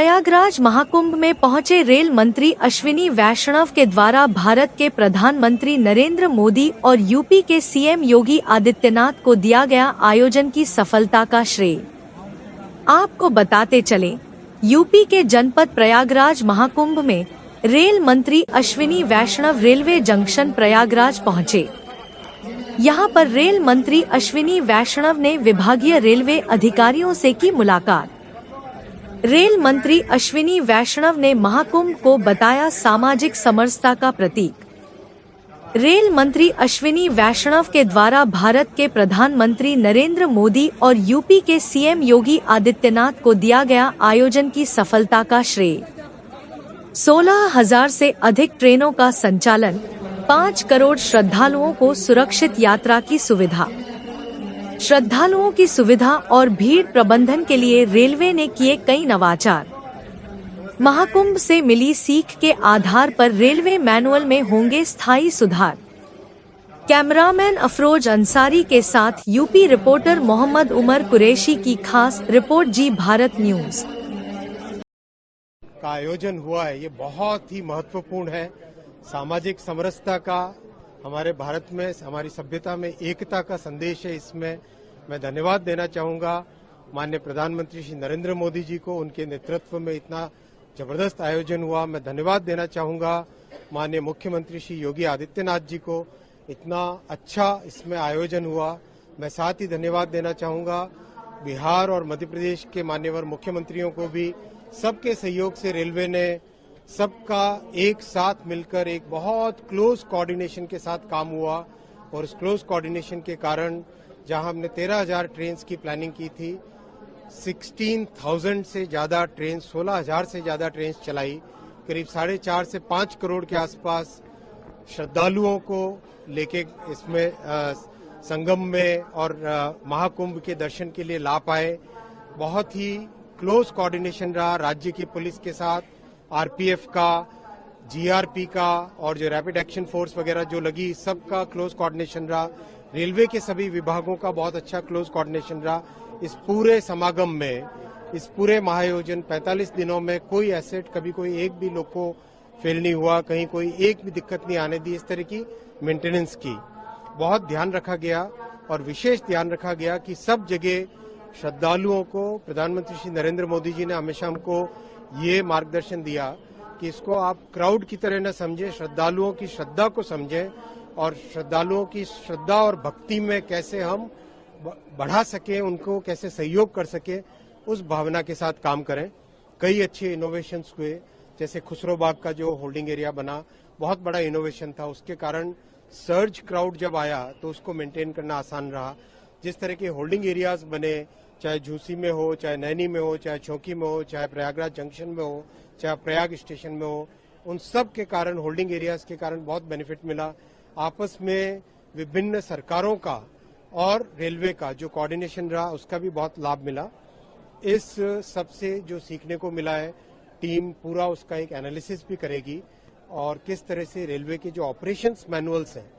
प्रयागराज महाकुंभ में पहुंचे रेल मंत्री अश्विनी वैष्णव के द्वारा भारत के प्रधानमंत्री नरेंद्र मोदी और यूपी के सीएम योगी आदित्यनाथ को दिया गया आयोजन की सफलता का श्रेय। आपको बताते चलें, यूपी के जनपद प्रयागराज महाकुंभ में रेल मंत्री अश्विनी वैष्णव रेलवे जंक्शन प्रयागराज पहुंचे। यहां पर रेल मंत्री अश्विनी वैष्णव ने विभागीय रेलवे अधिकारियों से की मुलाकात। रेल मंत्री अश्विनी वैष्णव ने महाकुंभ को बताया सामाजिक समरसता का प्रतीक। रेल मंत्री अश्विनी वैष्णव के द्वारा भारत के प्रधानमंत्री नरेंद्र मोदी और यूपी के सीएम योगी आदित्यनाथ को दिया गया आयोजन की सफलता का श्रेय। 16,000 से अधिक ट्रेनों का संचालन, 5 करोड़ श्रद्धालुओं को सुरक्षित यात्रा की सुविधा। श्रद्धालुओं की सुविधा और भीड़ प्रबंधन के लिए रेलवे ने किए कई नवाचार। महाकुंभ से मिली सीख के आधार पर रेलवे मैनुअल में होंगे स्थायी सुधार। कैमरामैन अफरोज अंसारी के साथ यूपी रिपोर्टर मोहम्मद उमर कुरैशी की खास रिपोर्ट, जी भारत न्यूज। का आयोजन हुआ है, ये बहुत ही महत्वपूर्ण है। सामाजिक समरसता का, हमारे भारत में, हमारी सभ्यता में एकता का संदेश है। इसमें मैं धन्यवाद देना चाहूंगा माननीय प्रधानमंत्री श्री नरेंद्र मोदी जी को। उनके नेतृत्व में इतना जबरदस्त आयोजन हुआ। मैं धन्यवाद देना चाहूंगा माननीय मुख्यमंत्री श्री योगी आदित्यनाथ जी को, इतना अच्छा इसमें आयोजन हुआ। मैं साथ ही धन्यवाद देना चाहूंगा बिहार और मध्य प्रदेश के मान्यवर मुख्यमंत्रियों को भी। सबके सहयोग से रेलवे ने सबका एक साथ मिलकर एक बहुत क्लोज कोऑर्डिनेशन के साथ काम हुआ, और इस क्लोज कोऑर्डिनेशन के कारण जहां हमने 13,000 ट्रेन की प्लानिंग की थी, 16,000 से ज्यादा ट्रेन, 16,000 से ज्यादा ट्रेन चलाई। करीब 4.5 से 5 करोड़ के आसपास श्रद्धालुओं को लेके इसमें संगम में और महाकुंभ के दर्शन के लिए ला पाए। बहुत ही क्लोज कोऑर्डिनेशन रहा राज्य की पुलिस के साथ, आरपीएफ का, जीआरपी का, और जो रैपिड एक्शन फोर्स वगैरह जो लगी, सबका क्लोज कोऑर्डिनेशन रहा। रेलवे के सभी विभागों का बहुत अच्छा क्लोज कोऑर्डिनेशन रहा। इस पूरे समागम में, इस पूरे महाआयोजन 45 दिनों में कोई एसेट, कभी कोई एक भी लोग को फेल नहीं हुआ, कहीं कोई एक भी दिक्कत नहीं आने दी। इस तरह की मेंटेनेंस की बहुत ध्यान रखा गया, और विशेष ध्यान रखा गया कि सब जगह श्रद्धालुओं को प्रधानमंत्री श्री नरेंद्र मोदी जी ने हमेशा हमको ये मार्गदर्शन दिया कि इसको आप क्राउड की तरह न समझें, श्रद्धालुओं की श्रद्धा को समझें, और श्रद्धालुओं की श्रद्धा और भक्ति में कैसे हम बढ़ा सके, उनको कैसे सहयोग कर सके, उस भावना के साथ काम करें। कई अच्छे इनोवेशंस हुए, जैसे खुसरो बाग का जो होल्डिंग एरिया बना, बहुत बड़ा इनोवेशन था। उसके कारण सर्ज क्राउड जब आया तो उसको मेंटेन करना आसान रहा। जिस तरह के होल्डिंग एरियाज बने, चाहे झूसी में हो, चाहे नैनी में हो, चाहे चौकी में हो, चाहे प्रयागराज जंक्शन में हो, चाहे प्रयाग स्टेशन में हो, उन सब के कारण, होल्डिंग एरियाज के कारण बहुत बेनिफिट मिला। आपस में विभिन्न सरकारों का और रेलवे का जो कोऑर्डिनेशन रहा, उसका भी बहुत लाभ मिला। इस सबसे जो सीखने को मिला है, टीम पूरा उसका एक एनालिसिस भी करेगी, और किस तरह से रेलवे के जो ऑपरेशंस मैनुअल्स हैं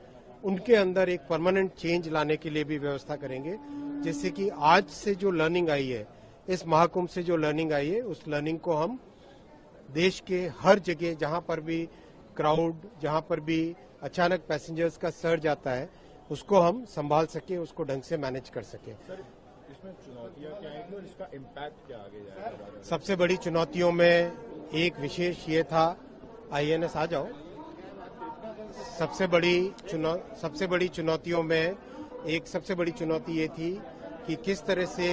उनके अंदर एक परमानेंट चेंज लाने के लिए भी व्यवस्था करेंगे, जिससे कि आज से जो लर्निंग आई है, इस महाकुंभ से जो लर्निंग आई है, उस लर्निंग को हम देश के हर जगह, जहां पर भी क्राउड, जहां पर भी अचानक पैसेंजर्स का सर्ज आता है, उसको हम संभाल सके, उसको ढंग से मैनेज कर सके। सर, इसमें चुनौतियां क्या है और इसका इम्पैक्ट क्या आगे जाएगा? सबसे बड़ी चुनौतियों में एक विशेष ये था, आईएनएस आ जाओ। सबसे बड़ी चुनौतियों में एक सबसे बड़ी चुनौती ये थी कि किस तरह से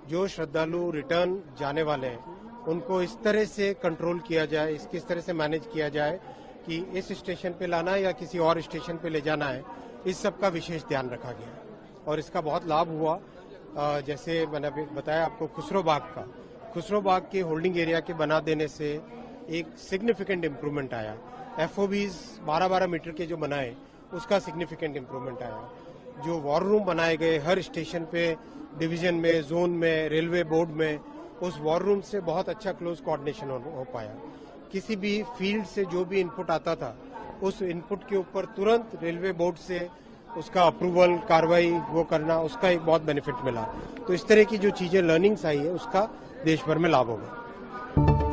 जो श्रद्धालु रिटर्न जाने वाले हैं उनको इस तरह से कंट्रोल किया जाए, किस तरह से मैनेज किया जाए कि इस स्टेशन पे लाना है या किसी और स्टेशन पे ले जाना है, इस सब का विशेष ध्यान रखा गया, और इसका बहुत लाभ हुआ। जैसे मैंने बताया आपको, खुसरो बाग के होल्डिंग एरिया के बना देने से एक सिग्निफिकेंट इम्प्रूवमेंट आया। एफओबीज 12-12 मीटर के जो बनाए, उसका सिग्निफिकेंट इम्प्रूवमेंट आया। जो वॉर रूम बनाए गए हर स्टेशन पे, डिवीजन में, जोन में, रेलवे बोर्ड में, उस वॉर रूम से बहुत अच्छा क्लोज कोऑर्डिनेशन हो पाया। किसी भी फील्ड से जो भी इनपुट आता था, उस इनपुट के ऊपर तुरंत रेलवे बोर्ड से उसका अप्रूवल, कार्रवाई वो करना, उसका एक बहुत बेनिफिट मिला। तो इस तरह की जो चीजें, लर्निंग्स आई है, उसका देश भर में लाभ होगा। है